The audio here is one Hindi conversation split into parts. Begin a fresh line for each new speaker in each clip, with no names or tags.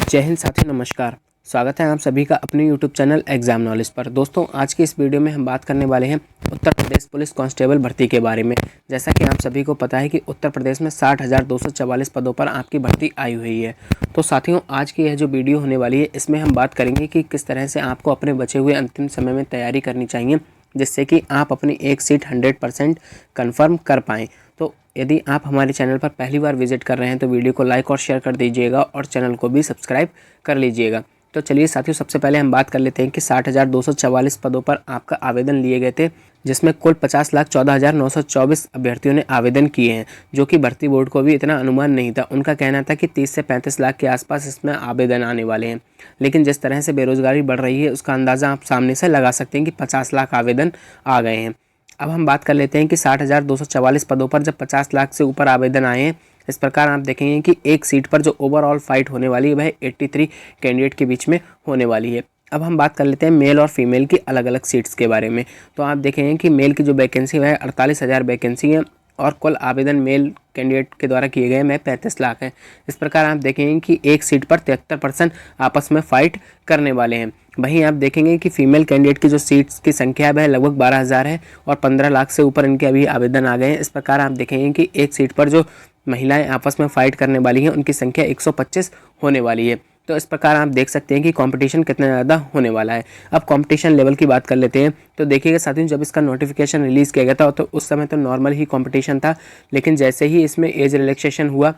जय हिंद साथियों, नमस्कार। स्वागत है आप सभी का अपने यूट्यूब चैनल एग्जाम नॉलेज पर। दोस्तों, आज की इस वीडियो में हम बात करने वाले हैं उत्तर प्रदेश पुलिस कांस्टेबल भर्ती के बारे में। जैसा कि आप सभी को पता है कि उत्तर प्रदेश में 60,244 पदों पर आपकी भर्ती आई हुई है। तो साथियों, आज की यह जो वीडियो होने वाली है, इसमें हम बात करेंगे कि किस तरह से आपको अपने बचे हुए अंतिम समय में तैयारी करनी चाहिए, जिससे कि आप अपनी एक सीट 100% कन्फर्म कर पाएँ। तो यदि आप हमारे चैनल पर पहली बार विजिट कर रहे हैं तो वीडियो को लाइक और शेयर कर दीजिएगा और चैनल को भी सब्सक्राइब कर लीजिएगा। तो चलिए साथियों, सबसे पहले हम बात कर लेते हैं कि 60,244 पदों पर आपका आवेदन लिए गए थे, जिसमें कुल 50,14,924 अभ्यर्थियों ने आवेदन किए हैं, जो कि भर्ती बोर्ड को भी इतना अनुमान नहीं था। उनका कहना था कि 30 से 35 लाख के आसपास इसमें आवेदन आने वाले हैं, लेकिन जिस तरह से बेरोजगारी बढ़ रही है उसका अंदाज़ा आप सामने से लगा सकते हैं कि 50 लाख आवेदन आ गए हैं। अब हम बात कर लेते हैं कि 60,244 पदों पर जब 50 लाख से ऊपर आवेदन आए हैं, इस प्रकार आप देखेंगे कि एक सीट पर जो ओवरऑल फाइट होने वाली है वह 83 कैंडिडेट के बीच में होने वाली है। अब हम बात कर लेते हैं मेल और फीमेल की अलग अलग सीट्स के बारे में। तो आप देखेंगे कि मेल की जो वैकेंसी है 48,000 वैकेंसी है और कुल आवेदन मेल कैंडिडेट के द्वारा किए गए में 35 लाख हैं। इस प्रकार आप देखेंगे कि एक सीट पर 73% आपस में फाइट करने वाले हैं। वहीं आप देखेंगे कि फीमेल कैंडिडेट की जो सीट्स की संख्या है वह लगभग 12,000 है और 15 लाख से ऊपर इनके अभी आवेदन आ गए हैं। इस प्रकार आप देखेंगे कि एक सीट पर जो महिलाएं आपस में फाइट करने वाली हैं उनकी संख्या 125 होने वाली है। तो इस प्रकार आप देख सकते हैं कि कंपटीशन कितना ज़्यादा होने वाला है। अब कंपटीशन लेवल की बात कर लेते हैं। तो देखिएगा साथियों, जब इसका नोटिफिकेशन रिलीज़ किया गया था तो उस समय तो नॉर्मल ही कंपटीशन था, लेकिन जैसे ही इसमें एज रिलैक्सेशन हुआ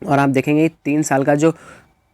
और आप देखेंगे 3 साल का जो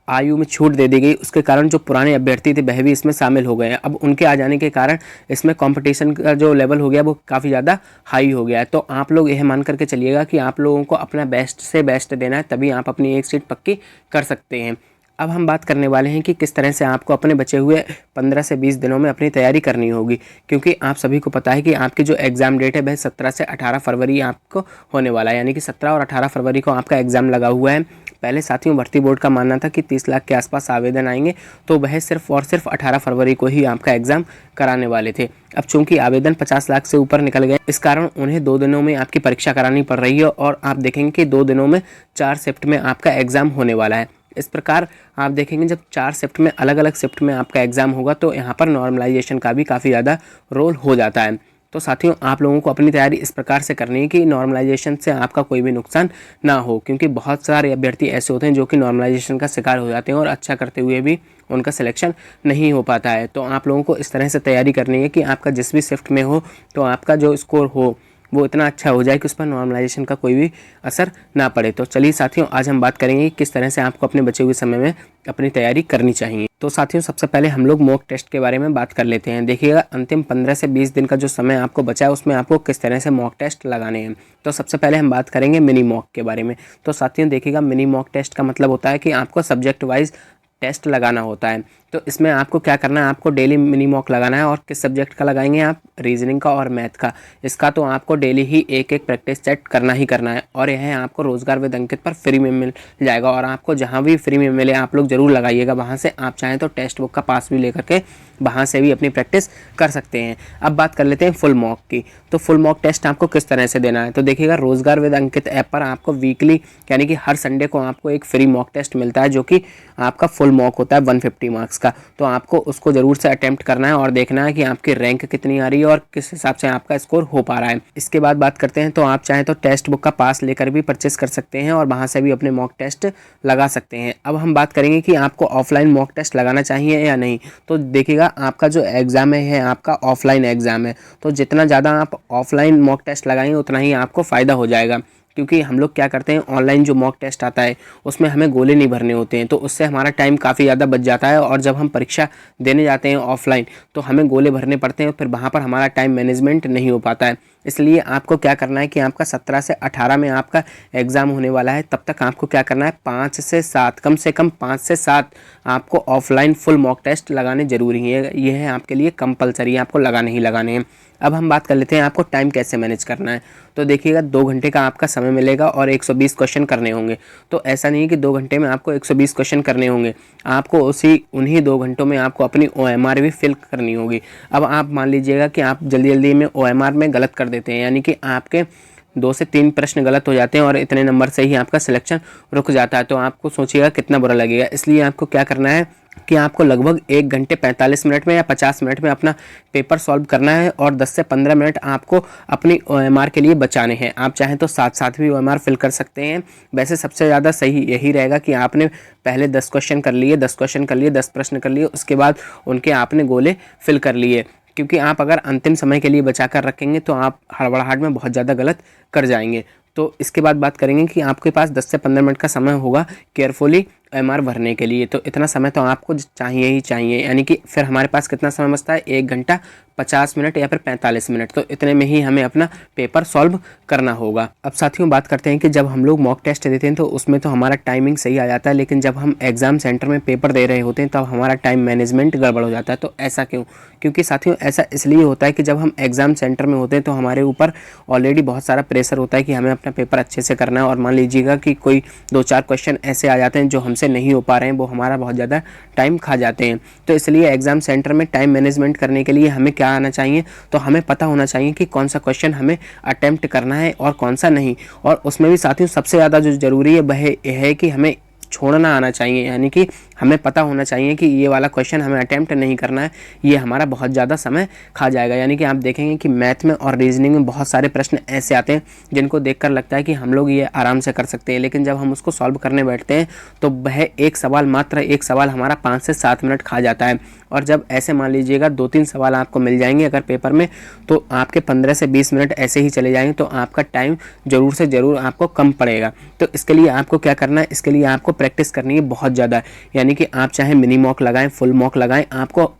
आयु में छूट दे दी गई, उसके कारण जो पुराने अभ्यर्थी थे वह भी इसमें शामिल हो गए हैं। अब उनके आ जाने के कारण इसमें कंपटीशन का जो लेवल हो गया वो काफ़ी ज़्यादा हाई हो गया है। तो आप लोग यह मान करके चलिएगा कि आप लोगों को अपना बेस्ट से बेस्ट देना है, तभी आप अपनी एक सीट पक्की कर सकते हैं। अब हम बात करने वाले हैं कि किस तरह से आपको अपने बचे हुए 15 से 20 दिनों में अपनी तैयारी करनी होगी, क्योंकि आप सभी को पता है कि आपकी जो एग्ज़ाम डेट है वह 17 से 18 फरवरी आपको होने वाला है, यानी कि 17 और 18 फरवरी को आपका एग्ज़ाम लगा हुआ है। पहले साथियों, भर्ती बोर्ड का मानना था कि 30 लाख के आसपास आवेदन आएंगे, तो वह सिर्फ और सिर्फ 18 फरवरी को ही आपका एग्ज़ाम कराने वाले थे। अब चूंकि आवेदन 50 लाख से ऊपर निकल गए, इस कारण उन्हें 2 दिनों में आपकी परीक्षा करानी पड़ रही है और आप देखेंगे कि 2 दिनों में 4 शिफ्ट में आपका एग्ज़ाम होने वाला है। इस प्रकार आप देखेंगे जब 4 शिफ्ट में अलग अलग शिफ्ट में आपका एग्ज़ाम होगा तो यहाँ पर नॉर्मलाइजेशन का भी काफ़ी ज़्यादा रोल हो जाता है। तो साथियों, आप लोगों को अपनी तैयारी इस प्रकार से करनी है कि नॉर्मलाइजेशन से आपका कोई भी नुकसान ना हो, क्योंकि बहुत सारे अभ्यर्थी ऐसे होते हैं जो कि नॉर्मलाइजेशन का शिकार हो जाते हैं और अच्छा करते हुए भी उनका सिलेक्शन नहीं हो पाता है। तो आप लोगों को इस तरह से तैयारी करनी है कि आपका जिस भी शिफ्ट में हो तो आपका जो स्कोर हो वो इतना अच्छा हो जाए कि उस पर नॉर्मलाइजेशन का कोई भी असर ना पड़े। तो चलिए साथियों, आज हम बात करेंगे किस तरह से आपको अपने बचे हुए समय में अपनी तैयारी करनी चाहिए। तो साथियों, सबसे पहले हम लोग मॉक टेस्ट के बारे में बात कर लेते हैं। देखिएगा, अंतिम 15 से 20 दिन का जो समय आपको बचा है उसमें आपको किस तरह से मॉक टेस्ट लगाने हैं। तो सबसे पहले हम बात करेंगे मिनी मॉक के बारे में। तो साथियों देखिएगा, मिनी मॉक टेस्ट का मतलब होता है कि आपको सब्जेक्ट वाइज टेस्ट लगाना होता है। तो इसमें आपको क्या करना है, आपको डेली मिनी मॉक लगाना है। और किस सब्जेक्ट का लगाएंगे आप? रीजनिंग का और मैथ का। इसका तो आपको डेली ही एक एक प्रैक्टिस सेट करना ही करना है और यह आपको रोजगार विद अंकित पर फ्री में मिल जाएगा। और आपको जहां भी फ्री में मिले आप लोग जरूर लगाइएगा, वहां से आप चाहें तो टेक्स्ट बुक का पास भी लेकर के वहां से भी अपनी प्रैक्टिस कर सकते हैं। अब बात कर लेते हैं फुल मॉक की। तो फुल मॉक टेस्ट आपको किस तरह से देना है? तो देखिएगा, रोजगार विद अंकित ऐप पर आपको वीकली यानी कि हर संडे को आपको एक फ्री मॉक टेस्ट मिलता है, जो कि आपका फुल मॉक होता है 150 मार्क्स का। तो आपको उसको ज़रूर से अटेम्प्ट करना है और देखना है कि आपकी रैंक कितनी आ रही है और किस हिसाब से आपका स्कोर हो पा रहा है। इसके बाद बात करते हैं, तो आप चाहें तो टेक्स्ट बुक का पास लेकर भी परचेस कर सकते हैं और वहाँ से भी अपने मॉक टेस्ट लगा सकते हैं। अब हम बात करेंगे कि आपको ऑफलाइन मॉक टेस्ट लगाना चाहिए या नहीं। तो देखिएगा, आपका जो एग्ज़ाम है आपका ऑफलाइन एग्ज़ाम है, तो जितना ज़्यादा आप ऑफलाइन मॉक टेस्ट लगाएंगे उतना ही आपको फ़ायदा हो जाएगा। क्योंकि हम लोग क्या करते हैं, ऑनलाइन जो मॉक टेस्ट आता है उसमें हमें गोले नहीं भरने होते हैं, तो उससे हमारा टाइम काफ़ी ज़्यादा बच जाता है। और जब हम परीक्षा देने जाते हैं ऑफलाइन तो हमें गोले भरने पड़ते हैं, फिर वहाँ पर हमारा टाइम मैनेजमेंट नहीं हो पाता है। इसलिए आपको क्या करना है कि आपका 17 से 18 में आपका एग्ज़ाम होने वाला है, तब तक आपको क्या करना है, 5 से 7 कम से कम 5 से 7 आपको ऑफलाइन फुल मॉक टेस्ट लगाने ज़रूरी है। ये है आपके लिए कंपलसरी, आपको लगाने ही लगाने हैं। अब हम बात कर लेते हैं आपको टाइम कैसे मैनेज करना है। तो देखिएगा, 2 घंटे का आपका समय मिलेगा और 120 क्वेश्चन करने होंगे। तो ऐसा नहीं है कि 2 घंटे में आपको 120 क्वेश्चन करने होंगे, आपको उन्हीं 2 घंटों में आपको अपनी OMR भी फिल करनी होगी। अब आप मान लीजिएगा कि आप जल्दी जल्दी में OMR में गलत कर देते हैं, यानी कि आपके 2 से 3 प्रश्न गलत हो जाते हैं और इतने नंबर से ही आपका सिलेक्शन रुक जाता है, तो आपको सोचिएगा कितना बुरा लगेगा। इसलिए आपको क्या करना है कि आपको लगभग 1 घंटे 45 मिनट में या 50 मिनट में अपना पेपर सॉल्व करना है और 10 से 15 मिनट आपको अपनी OMR के लिए बचाने हैं। आप चाहें तो साथ साथ भी OMR फिल कर सकते हैं। वैसे सबसे ज़्यादा सही यही रहेगा कि आपने पहले 10 क्वेश्चन कर लिए, 10 क्वेश्चन कर लिए, 10 प्रश्न कर लिए, उसके बाद उनके आपने गोले फिल कर लिए, क्योंकि आप अगर अंतिम समय के लिए बचा कर रखेंगे तो आप हड़बड़ाहट में बहुत ज़्यादा गलत कर जाएंगे। तो इसके बाद बात करेंगे कि आपके पास 10 से 15 मिनट का समय होगा केयरफुली OMR भरने के लिए, तो इतना समय तो आपको चाहिए ही चाहिए। यानी कि फिर हमारे पास कितना समय बचता है, 1 घंटा 50 मिनट या फिर 45 मिनट, तो इतने में ही हमें अपना पेपर सॉल्व करना होगा। अब साथियों बात करते हैं कि जब हम लोग मॉक टेस्ट देते हैं तो उसमें तो हमारा टाइमिंग सही आ जाता है, लेकिन जब हम एग्ज़ाम सेंटर में पेपर दे रहे होते हैं तब हमारा टाइम मैनेजमेंट गड़बड़ हो जाता है। तो ऐसा क्यों? क्योंकि साथियों ऐसा इसलिए होता है कि जब हम एग्ज़ाम सेंटर में होते हैं तो हमारे ऊपर ऑलरेडी बहुत सारा प्रेशर होता है कि हमें अपना पेपर अच्छे से करना है, और मान लीजिएगा कि कोई 2-4 क्वेश्चन ऐसे आ जाते हैं जो हमसे नहीं हो पा रहे हैं, वो हमारा बहुत ज़्यादा टाइम खा जाते हैं। तो इसलिए एग्ज़ाम सेंटर में टाइम मैनेजमेंट करने के लिए हमें क्या आना चाहिए, तो हमें पता होना चाहिए कि कौन सा क्वेश्चन हमें अटेम्प्ट करना है और कौन सा नहीं। और उसमें भी साथियों सबसे ज़्यादा जो ज़रूरी है वह यह है कि हमें छोड़ना आना चाहिए, यानी कि हमें पता होना चाहिए कि ये वाला क्वेश्चन हमें अटेम्प्ट नहीं करना है, ये हमारा बहुत ज़्यादा समय खा जाएगा। यानी कि आप देखेंगे कि मैथ में और रीजनिंग में बहुत सारे प्रश्न ऐसे आते हैं जिनको देखकर लगता है कि हम लोग ये आराम से कर सकते हैं, लेकिन जब हम उसको सॉल्व करने बैठते हैं तो वह मात्र एक सवाल हमारा 5 से 7 मिनट खा जाता है। और जब ऐसे मान लीजिएगा 2-3 सवाल आपको मिल जाएंगे अगर पेपर में, तो आपके 15 से 20 मिनट ऐसे ही चले जाएंगे, तो आपका टाइम ज़रूर से ज़रूर आपको कम पड़ेगा। तो इसके लिए आपको क्या करना है, इसके लिए आपको प्रैक्टिस करनी है बहुत ज़्यादा। यानी कि आप चाहे मिनी मॉक लगाएं, फुल मॉक लगाएं, आपको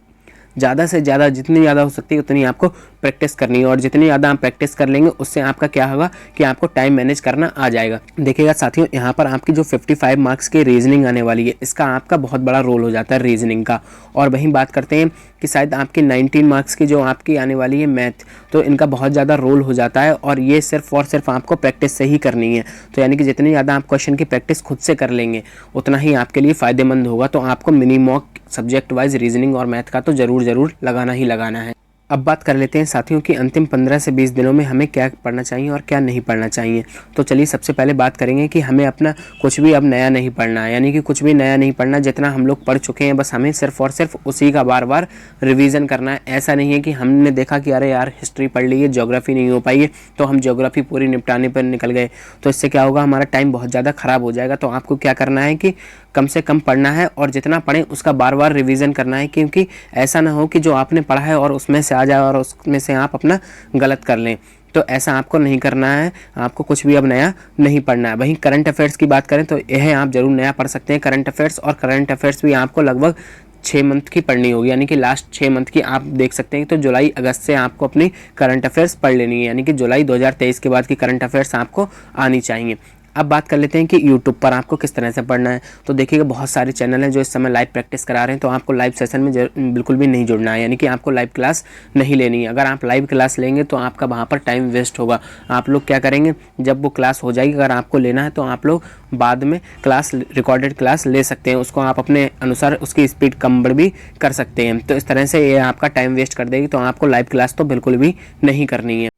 ज़्यादा से ज़्यादा जितनी ज़्यादा हो सकती है उतनी आपको प्रैक्टिस करनी है, और जितनी ज़्यादा आप प्रैक्टिस कर लेंगे उससे आपका क्या होगा कि आपको टाइम मैनेज करना आ जाएगा। देखिएगा साथियों, यहाँ पर आपकी जो 55 मार्क्स की रीजनिंग आने वाली है, इसका आपका बहुत बड़ा रोल हो जाता है रीजनिंग का। और वहीं बात करते हैं कि शायद आपकी 19 मार्क्स की जो आपकी आने वाली है मैथ, तो इनका बहुत ज़्यादा रोल हो जाता है, और ये सिर्फ और सिर्फ आपको प्रैक्टिस से ही करनी है। तो यानी कि जितनी ज़्यादा आप क्वेश्चन की प्रैक्टिस खुद से कर लेंगे उतना ही आपके लिए फ़ायदेमंद होगा। तो आपको mini mock subject wise reasoning और मैथ का तो ज़रूर लगाना ही लगाना है। अब बात कर लेते हैं साथियों कि अंतिम 15 से 20 दिनों में हमें क्या पढ़ना चाहिए और क्या नहीं पढ़ना चाहिए। तो चलिए सबसे पहले बात करेंगे कि हमें अपना कुछ भी अब नया नहीं पढ़ना है, यानी कि कुछ भी नया नहीं पढ़ना, जितना हम लोग पढ़ चुके हैं बस हमें सिर्फ और सिर्फ उसी का बार बार रिवीजन करना है। ऐसा नहीं है कि हमने देखा कि अरे यार हिस्ट्री पढ़ ली है, ज्योग्राफी नहीं हो पाई है, तो हम ज्योग्राफी पूरी निपटाने पर निकल गए, तो इससे क्या होगा, हमारा टाइम बहुत ज़्यादा ख़राब हो जाएगा। तो आपको क्या करना है कि कम से कम पढ़ना है और जितना पढ़ें उसका बार बार रिवीजन करना है, क्योंकि ऐसा ना हो कि जो आपने पढ़ा है और उसमें से आ जाए और उसमें से आप अपना गलत कर लें। तो ऐसा आपको नहीं करना है, आपको कुछ भी अब नया नहीं पढ़ना है। वहीं करंट अफेयर्स की बात करें तो यह आप ज़रूर नया पढ़ सकते हैं करंट अफेयर्स, और करंट अफेयर्स भी आपको लगभग 6 मंथ की पढ़नी होगी, यानी कि लास्ट 6 मंथ की आप देख सकते हैं। तो जुलाई अगस्त से आपको अपनी करंट अफेयर्स पढ़ लेनी है, यानी कि जुलाई 2023 के बाद की करंट अफेयर्स आपको आनी चाहिए। अब बात कर लेते हैं कि YouTube पर आपको किस तरह से पढ़ना है। तो देखिएगा बहुत सारे चैनल हैं जो इस समय लाइव प्रैक्टिस करा रहे हैं, तो आपको लाइव सेशन में बिल्कुल भी नहीं जुड़ना है, यानी कि आपको लाइव क्लास नहीं लेनी है। अगर आप लाइव क्लास लेंगे तो आपका वहाँ पर टाइम वेस्ट होगा। आप लोग क्या करेंगे, जब वो क्लास हो जाएगी अगर आपको लेना है तो आप लोग बाद में क्लास रिकॉर्डेड क्लास ले सकते हैं, उसको आप अपने अनुसार उसकी स्पीड कम बढ़ भी कर सकते हैं। तो इस तरह से ये आपका टाइम वेस्ट कर देगी, तो आपको लाइव क्लास तो बिल्कुल भी नहीं करनी है।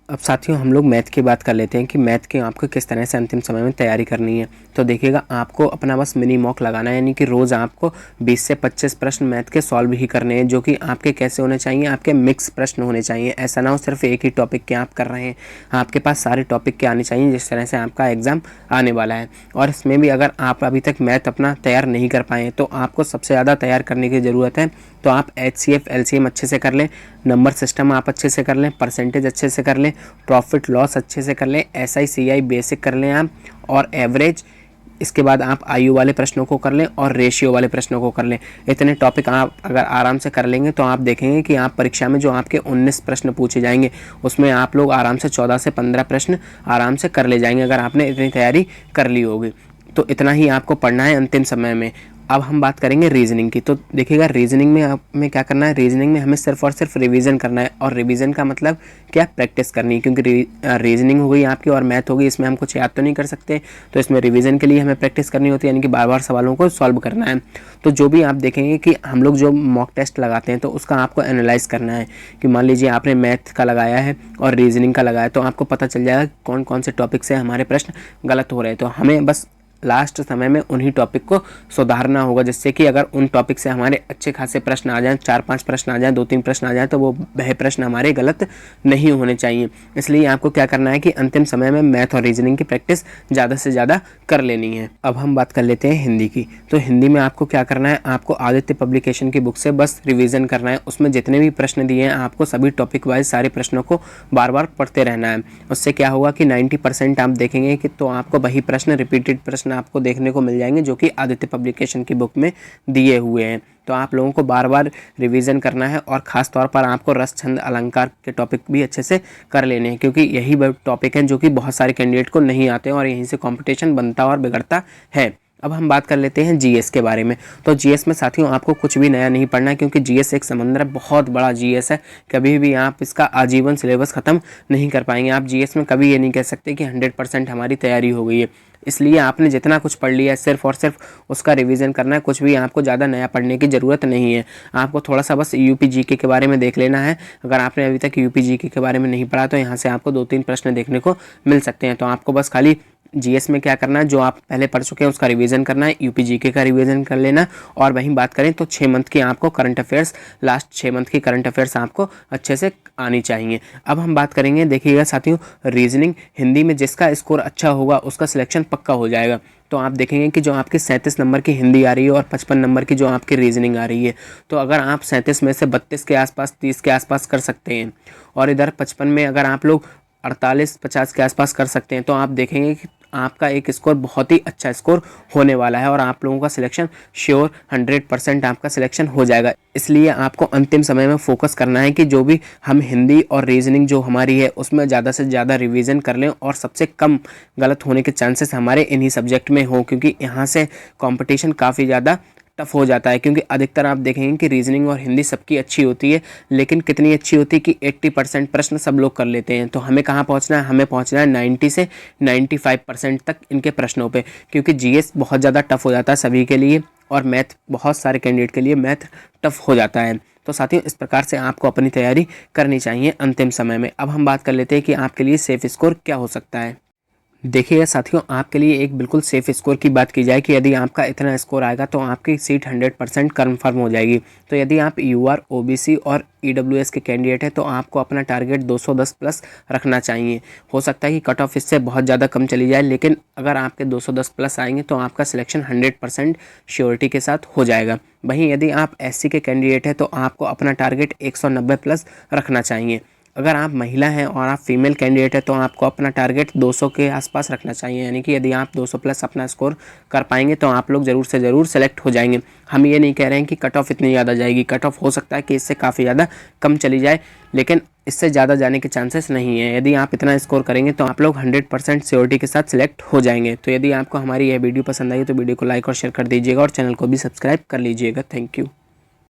अब साथियों हम लोग मैथ की बात कर लेते हैं कि मैथ की आपको किस तरह से अंतिम समय में तैयारी करनी है। तो देखिएगा आपको अपना बस मिनी मॉक लगाना है, यानी कि रोज़ आपको 20 से 25 प्रश्न मैथ के सॉल्व ही करने हैं, जो कि आपके कैसे होने चाहिए, आपके मिक्स प्रश्न होने चाहिए। ऐसा ना हो सिर्फ एक ही टॉपिक के आप कर रहे हैं, आपके पास सारे टॉपिक के आने चाहिए, जिस तरह से आपका एग्ज़ाम आने वाला है। और इसमें भी अगर आप अभी तक मैथ अपना तैयार नहीं कर पाए तो आपको सबसे ज़्यादा तैयार करने की ज़रूरत है। तो आप HCF LCM अच्छे से कर लें, नंबर सिस्टम आप अच्छे से कर लें, परसेंटेज अच्छे से कर लें, प्रॉफिट लॉस अच्छे से कर लें, SI CI बेसिक कर लें आप, और एवरेज। इसके बाद आप आयु वाले प्रश्नों को कर लें और रेशियो वाले प्रश्नों को कर लें। इतने टॉपिक आप अगर आराम से कर लेंगे तो आप देखेंगे कि आप परीक्षा में जो आपके 19 प्रश्न पूछे जाएंगे उसमें आप लोग आराम से 14 से 15 प्रश्न आराम से कर ले जाएंगे, अगर आपने इतनी तैयारी कर ली होगी। तो इतना ही आपको पढ़ना है अंतिम समय में। अब हम बात करेंगे रीजनिंग की। तो देखिएगा, रीजनिंग में हमें क्या करना है, रीजनिंग में हमें सिर्फ और सिर्फ रिवीजन करना है। और रिवीजन का मतलब क्या, प्रैक्टिस करनी है, क्योंकि रीजनिंग हो गई आपकी और मैथ हो गई, इसमें हम कुछ याद तो नहीं कर सकते, तो इसमें रिवीजन के लिए हमें प्रैक्टिस करनी होती है, यानी कि बार बार सवालों को सॉल्व करना है। तो जो भी आप देखेंगे कि हम लोग जो मॉक टेस्ट लगाते हैं तो उसका आपको एनालाइज करना है कि मान लीजिए आपने मैथ का लगाया है और रीजनिंग का लगाया, तो आपको पता चल जाएगा कौन कौन से टॉपिक से हमारे प्रश्न गलत हो रहे हैं। तो हमें बस लास्ट समय में उन्हीं टॉपिक को सुधारना होगा, जिससे कि अगर उन टॉपिक से हमारे अच्छे खासे प्रश्न आ जाएं, 4-5 प्रश्न आ जाएं, 2-3 प्रश्न आ जाएं, तो वो वह प्रश्न हमारे गलत नहीं होने चाहिए। इसलिए आपको क्या करना है कि अंतिम समय में मैथ और रीजनिंग की प्रैक्टिस ज़्यादा से ज़्यादा कर लेनी है। अब हम बात कर लेते हैं हिंदी की। तो हिंदी में आपको क्या करना है, आपको आदित्य पब्लिकेशन की बुक से बस रिविज़न करना है। उसमें जितने भी प्रश्न दिए हैं आपको सभी टॉपिक वाइज सारे प्रश्नों को बार बार पढ़ते रहना है। उससे क्या होगा कि 90% आप देखेंगे कि तो आपको वही प्रश्न, रिपीटेड प्रश्न आपको देखने को मिल जाएंगे जो कि आदित्य पब्लिकेशन की बुक में दिए हुए हैं। तो आप लोगों को बार बार रिवीजन करना है और ख़ास तौर पर आपको रस, छंद, अलंकार के टॉपिक भी अच्छे से कर लेने हैं, क्योंकि यही टॉपिक हैं जो कि बहुत सारे कैंडिडेट को नहीं आते हैं और यहीं से कंपटीशन बनता और बिगड़ता है। अब हम बात कर लेते हैं जीएस के बारे में। तो जीएस में साथियों आपको कुछ भी नया नहीं पढ़ना है, क्योंकि जीएस एक समंदर है, बहुत बड़ा जीएस है। कभी भी आप इसका आजीवन सिलेबस ख़त्म नहीं कर पाएंगे। आप जीएस में कभी ये नहीं कह सकते कि 100% हमारी तैयारी हो गई है। इसलिए आपने जितना कुछ पढ़ लिया है सिर्फ और सिर्फ उसका रिवीजन करना है। कुछ भी आपको ज़्यादा नया पढ़ने की ज़रूरत नहीं है। आपको थोड़ा सा बस यूपी जीके के बारे में देख लेना है। अगर आपने अभी तक यूपी जीके के बारे में नहीं पढ़ा तो यहाँ से आपको 2-3 प्रश्न देखने को मिल सकते हैं। तो आपको बस खाली जीएस में क्या करना है, जो आप पहले पढ़ चुके हैं उसका रिवीजन करना है, यूपी जीके का रिवीजन कर लेना। और वहीं बात करें तो 6 मंथ की आपको करंट अफेयर्स, लास्ट 6 मंथ की करंट अफेयर्स आपको अच्छे से आनी चाहिए। अब हम बात करेंगे, देखिएगा साथियों, रीजनिंग हिंदी में जिसका स्कोर अच्छा होगा उसका सिलेक्शन पक्का हो जाएगा। तो आप देखेंगे कि जो आपकी 37 नंबर की हिंदी आ रही है और 55 नंबर की जो आपकी रीजनिंग आ रही है, तो अगर आप 37 में से 32 के आसपास, 30 के आसपास कर सकते हैं और इधर 55 में अगर आप लोग 48-50 के आसपास कर सकते हैं, तो आप देखेंगे कि आपका एक स्कोर बहुत ही अच्छा स्कोर होने वाला है और आप लोगों का सिलेक्शन श्योर 100% आपका सिलेक्शन हो जाएगा। इसलिए आपको अंतिम समय में फोकस करना है कि जो भी हम हिंदी और रीजनिंग जो हमारी है उसमें ज़्यादा से ज़्यादा रिवीजन कर लें और सबसे कम गलत होने के चांसेस हमारे इन्हीं सब्जेक्ट में हो, क्योंकि यहाँ से कंपटीशन काफ़ी ज़्यादा टफ हो जाता है। क्योंकि अधिकतर आप देखेंगे कि रीजनिंग और हिंदी सबकी अच्छी होती है, लेकिन कितनी अच्छी होती है कि 80% प्रश्न सब लोग कर लेते हैं। तो हमें कहाँ पहुँचना है, हमें पहुँचना है 90 से 95% तक इनके प्रश्नों पे, क्योंकि जीएस बहुत ज़्यादा टफ हो जाता है सभी के लिए और मैथ बहुत सारे कैंडिडेट के लिए मैथ टफ हो जाता है। तो साथियों इस प्रकार से आपको अपनी तैयारी करनी चाहिए अंतिम समय में। अब हम बात कर लेते हैं कि आपके लिए सेफ स्कोर क्या हो सकता है। देखिए साथियों, आपके लिए एक बिल्कुल सेफ स्कोर की बात की जाए कि यदि आपका इतना स्कोर आएगा तो आपकी सीट 100% कन्फर्म हो जाएगी। तो यदि आप यूआर, ओबीसी और ईडब्ल्यूएस के कैंडिडेट हैं तो आपको अपना टारगेट 210 प्लस रखना चाहिए। हो सकता है कि कट ऑफ इससे बहुत ज़्यादा कम चली जाए, लेकिन अगर आपके 210 प्लस आएंगे तो आपका सिलेक्शन 100% श्योरिटी के साथ हो जाएगा। वहीं यदि आप एससी के कैंडिडेट हैं तो आपको अपना टारगेट 190 प्लस रखना चाहिए। अगर आप महिला हैं और आप फीमेल कैंडिडेट है तो आपको अपना टारगेट 200 के आसपास रखना चाहिए, यानी कि यदि आप 200 प्लस अपना स्कोर कर पाएंगे तो आप लोग ज़रूर से ज़रूर सेलेक्ट हो जाएंगे। हम ये नहीं कह रहे हैं कि कट ऑफ इतनी ज़्यादा जाएगी, कट ऑफ हो सकता है कि इससे काफ़ी ज़्यादा कम चली जाए, लेकिन इससे ज़्यादा जाने के चांसेस नहीं है। यदि आप इतना स्कोर करेंगे तो आप लोग 100% श्योरिटी के साथ सिलेक्ट हो जाएंगे। तो यदि आपको हमारी यह वीडियो पसंद आई तो वीडियो को लाइक और शेयर कर दीजिएगा और चैनल को भी सब्सक्राइब कर लीजिएगा। Thank you.